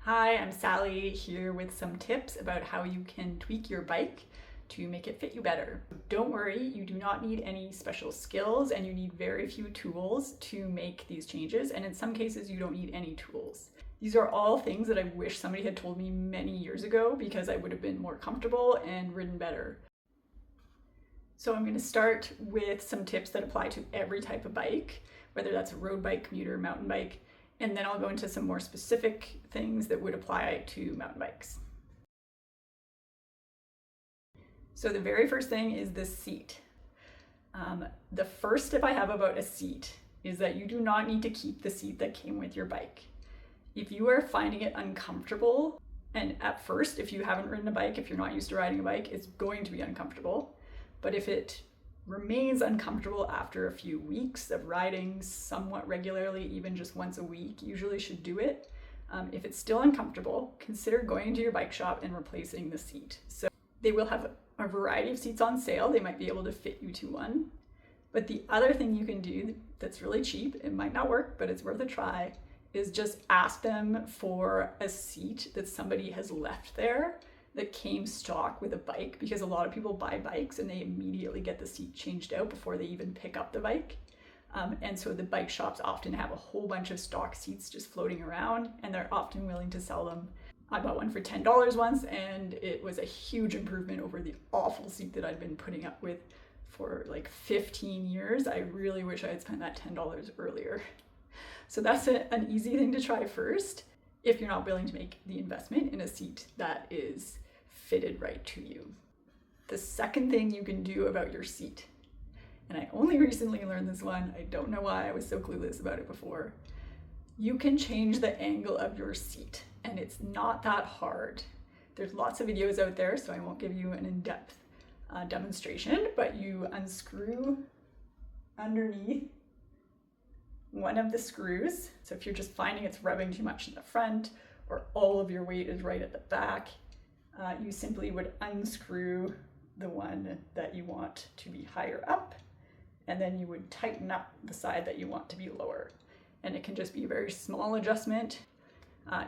Hi, I'm Sally here with some tips about how you can tweak your bike to make it fit you better. Don't worry, you do not need any special skills and you need very few tools to make these changes, and in some cases you don't need any tools. These are all things that I wish somebody had told me many years ago because I would have been more comfortable and ridden better. So I'm going to start with some tips that apply to every type of bike, whether that's a road bike, commuter, mountain bike, and then I'll go into some more specific things that would apply to mountain bikes. So the very first thing is the seat. The first tip I have about a seat is that you do not need to keep the seat that came with your bike. If you are finding it uncomfortable, and at first, if you haven't ridden a bike, if you're not used to riding a bike, it's going to be uncomfortable. But if it remains uncomfortable after a few weeks of riding somewhat regularly, even just once a week, usually should do it. If it's still uncomfortable, consider going to your bike shop and replacing the seat. So they will have a variety of seats on sale. They might be able to fit you to one. But the other thing you can do that's really cheap, it might not work, but it's worth a try, is just ask them for a seat that somebody has left there that came stock with a bike, because a lot of people buy bikes and they immediately get the seat changed out before they even pick up the bike. And so the bike shops often have a whole bunch of stock seats just floating around, and they're often willing to sell them. I bought one for $10 once, and it was a huge improvement over the awful seat that I'd been putting up with for like 15 years. I really wish I had spent that $10 earlier. So that's an easy thing to try first if you're not willing to make the investment in a seat that is fitted right to you. The second thing you can do about your seat, and I only recently learned this one, I don't know why I was so clueless about it before, you can change the angle of your seat, and it's not that hard. There's lots of videos out there, so I won't give you an in-depth demonstration, but you unscrew underneath one of the screws. So if you're just finding it's rubbing too much in the front, or all of your weight is right at the back, you simply would unscrew the one that you want to be higher up, and then you would tighten up the side that you want to be lower. And it can just be a very small adjustment.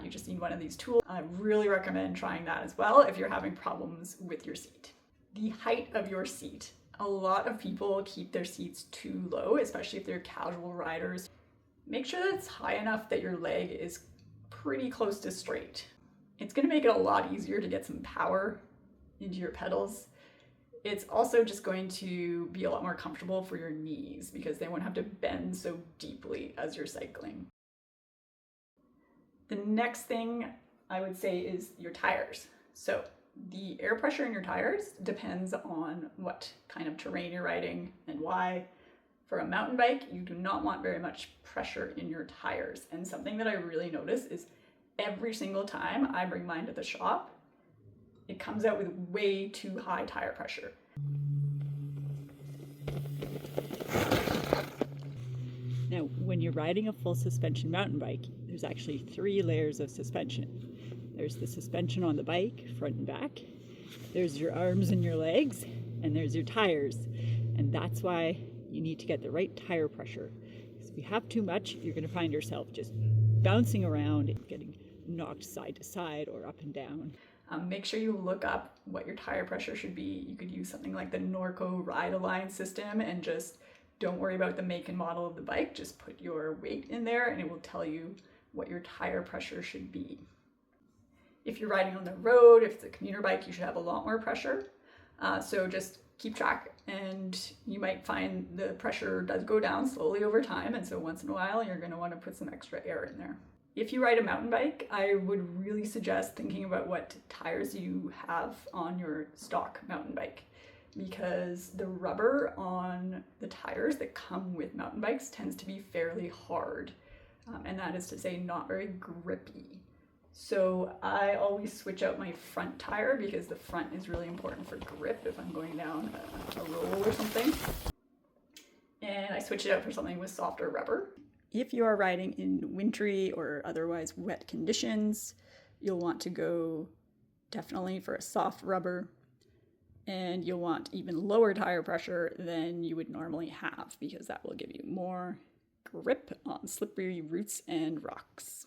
You just need one of these tools. I really recommend trying that as well if you're having problems with your seat. The height of your seat. A lot of people keep their seats too low, especially if they're casual riders. Make sure that it's high enough that your leg is pretty close to straight. It's going to make it a lot easier to get some power into your pedals. It's also just going to be a lot more comfortable for your knees because they won't have to bend so deeply as you're cycling. The next thing I would say is your tires. So the air pressure in your tires depends on what kind of terrain you're riding and why. For a mountain bike, you do not want very much pressure in your tires. And something that I really notice is every single time I bring mine to the shop, it comes out with way too high tire pressure. Now, when you're riding a full suspension mountain bike, there's actually 3 layers of suspension. There's the suspension on the bike, front and back. There's your arms and your legs, and there's your tires. And that's why you need to get the right tire pressure. Because if you have too much, you're going to find yourself just bouncing around and getting knocked side to side or up and down. Make sure you look up what your tire pressure should be. You could use something like the Norco Ride Align system and just don't worry about the make and model of the bike. Just put your weight in there and it will tell you what your tire pressure should be. If you're riding on the road, if it's a commuter bike, you should have a lot more pressure. So just keep track, and you might find the pressure does go down slowly over time, and so once in a while you're going to want to put some extra air in there. If you ride a mountain bike, I would really suggest thinking about what tires you have on your stock mountain bike, because the rubber on the tires that come with mountain bikes tends to be fairly hard, and that is to say not very grippy. So I always switch out my front tire because the front is really important for grip if I'm going down a roll or something. And I switch it out for something with softer rubber. If you are riding in wintry or otherwise wet conditions, you'll want to go definitely for a soft rubber, and you'll want even lower tire pressure than you would normally have because that will give you more grip on slippery roots and rocks.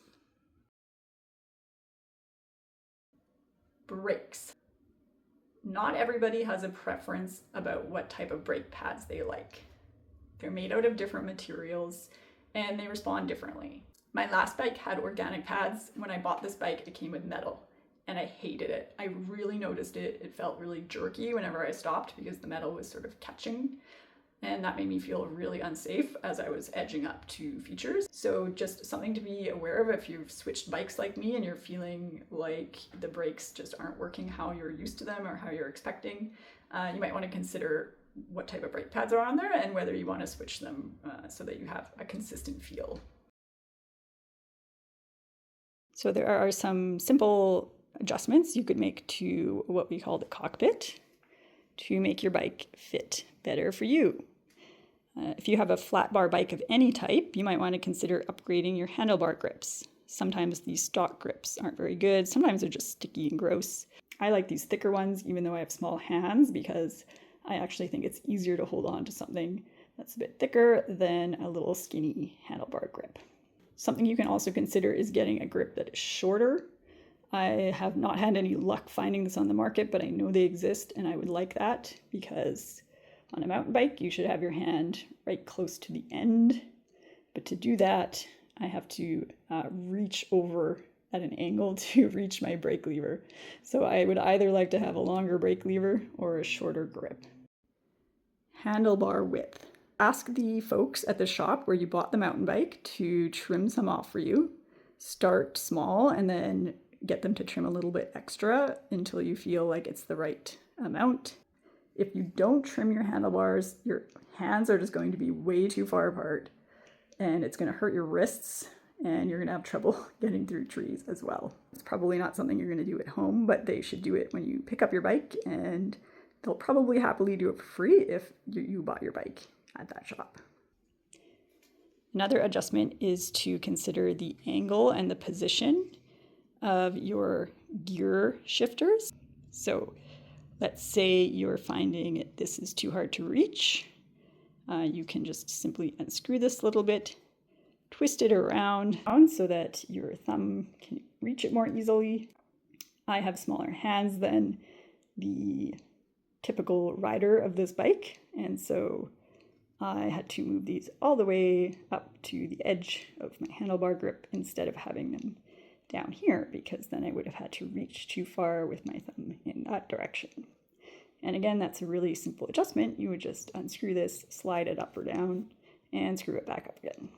Brakes. Not everybody has a preference about what type of brake pads they like. They're made out of different materials and they respond differently. My last bike had organic pads. When I bought this bike, it came with metal and I hated it. I really noticed it. It felt really jerky whenever I stopped because the metal was sort of catching, and that made me feel really unsafe as I was edging up to features. So just something to be aware of if you've switched bikes like me and you're feeling like the brakes just aren't working how you're used to them or how you're expecting. You might want to consider what type of brake pads are on there and whether you want to switch them so that you have a consistent feel. So there are some simple adjustments you could make to what we call the cockpit to make your bike fit better for you. If you have a flat bar bike of any type, you might want to consider upgrading your handlebar grips. Sometimes these stock grips aren't very good. Sometimes they're just sticky and gross. I like these thicker ones, even though I have small hands, because I actually think it's easier to hold on to something that's a bit thicker than a little skinny handlebar grip. Something you can also consider is getting a grip that is shorter. I have not had any luck finding this on the market, but I know they exist and I would like that because on a mountain bike, you should have your hand right close to the end. But to do that, I have to reach over at an angle to reach my brake lever. So I would either like to have a longer brake lever or a shorter grip. Handlebar width. Ask the folks at the shop where you bought the mountain bike to trim some off for you. Start small and then get them to trim a little bit extra until you feel like it's the right amount. If you don't trim your handlebars, your hands are just going to be way too far apart and it's going to hurt your wrists and you're going to have trouble getting through trees as well. It's probably not something you're going to do at home, but they should do it when you pick up your bike, and they'll probably happily do it for free if you bought your bike at that shop. Another adjustment is to consider the angle and the position of your gear shifters. So let's say you're finding this is too hard to reach. You can just simply unscrew this a little bit, twist it around so that your thumb can reach it more easily. I have smaller hands than the typical rider of this bike, and so I had to move these all the way up to the edge of my handlebar grip instead of having them down here, because then I would have had to reach too far with my thumb in that direction. And again, that's a really simple adjustment. You would just unscrew this, slide it up or down, and screw it back up again.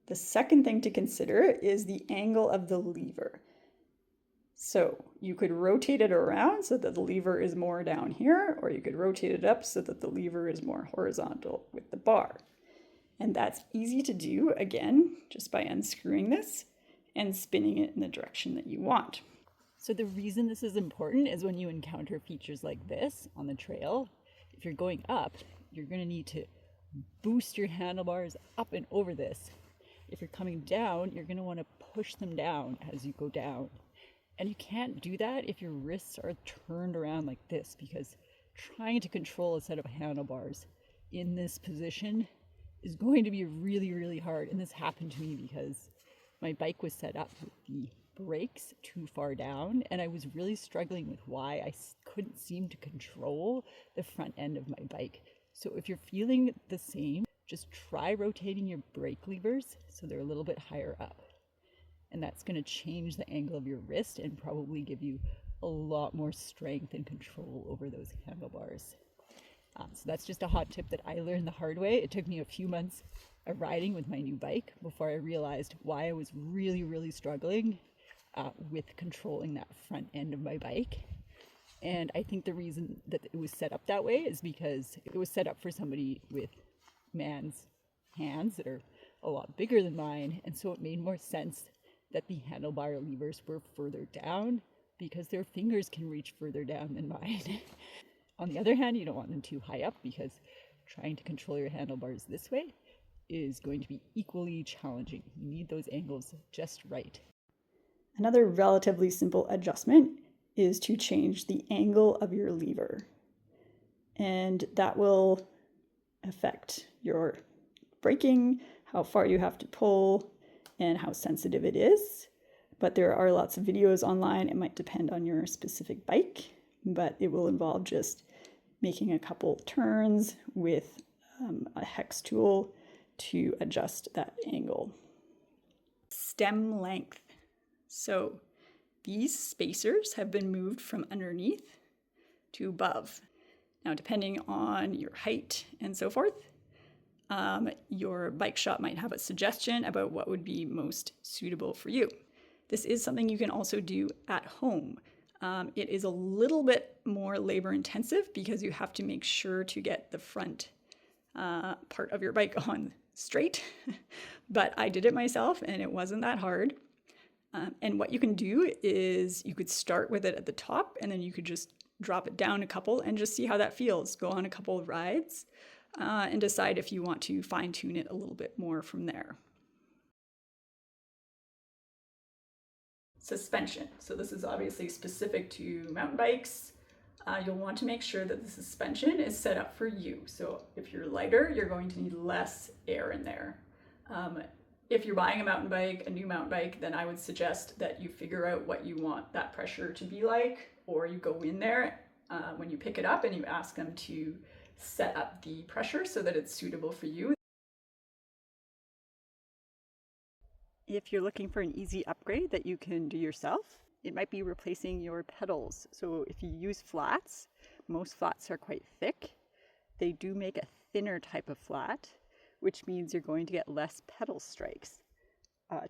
The second thing to consider is the angle of the lever. So you could rotate it around so that the lever is more down here, or you could rotate it up so that the lever is more horizontal with the bar. And that's easy to do, again, just by unscrewing this and spinning it in the direction that you want. So the reason this is important is when you encounter features like this on the trail, if you're going up, you're going to need to boost your handlebars up and over this. If you're coming down, you're going to want to push them down as you go down. And you can't do that if your wrists are turned around like this, because trying to control a set of handlebars in this position is going to be really, really hard. And this happened to me because my bike was set up with the brakes too far down, and I was really struggling with why I couldn't seem to control the front end of my bike. So if you're feeling the same, just try rotating your brake levers so they're a little bit higher up. And that's going to change the angle of your wrist and probably give you a lot more strength and control over those handlebars. So that's just a hot tip that I learned the hard way. It took me a few months of riding with my new bike before I realized why I was really, really struggling with controlling that front end of my bike. And I think the reason that it was set up that way is because it was set up for somebody with man's hands that are a lot bigger than mine. And so it made more sense that the handlebar levers were further down because their fingers can reach further down than mine. On the other hand, you don't want them too high up because trying to control your handlebars this way is going to be equally challenging. You need those angles just right. Another relatively simple adjustment is to change the angle of your lever. And that will affect your braking, how far you have to pull, and how sensitive it is. but there are lots of videos online. It might depend on your specific bike, but it will involve just making a couple turns with a hex tool to adjust that angle. Stem length. So these spacers have been moved from underneath to above. Now, depending on your height and so forth, your bike shop might have a suggestion about what would be most suitable for you. This is something you can also do at home. It is a little bit more labor intensive because you have to make sure to get the front part of your bike on straight, but I did it myself and it wasn't that hard. And what you can do is you could start with it at the top and then you could just drop it down a couple and just see how that feels. Go on a couple of rides and decide if you want to fine tune it a little bit more from there. Suspension. So this is obviously specific to mountain bikes. You'll want to make sure that the suspension is set up for you. So if you're lighter, you're going to need less air in there. If you're buying a mountain bike, a new mountain bike, then I would suggest that you figure out what you want that pressure to be like, or you go in there when you pick it up and you ask them to set up the pressure so that it's suitable for you. If you're looking for an easy upgrade that you can do yourself, it might be replacing your pedals. So if you use flats, most flats are quite thick. They do make a thinner type of flat, which means you're going to get less pedal strikes.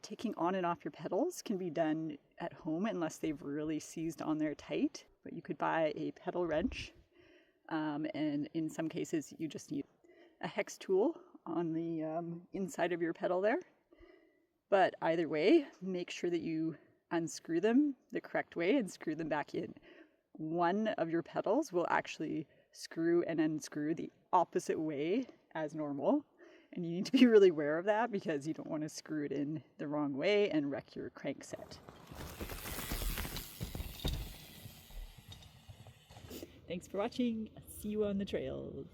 Taking on and off your pedals can be done at home unless they've really seized on there tight, but you could buy a pedal wrench, and in some cases you just need a hex tool on the inside of your pedal there. But either way, make sure that you unscrew them the correct way and screw them back in. One of your pedals will actually screw and unscrew the opposite way as normal. And you need to be really aware of that because you don't want to screw it in the wrong way and wreck your crankset. Thanks for watching. See you on the trails.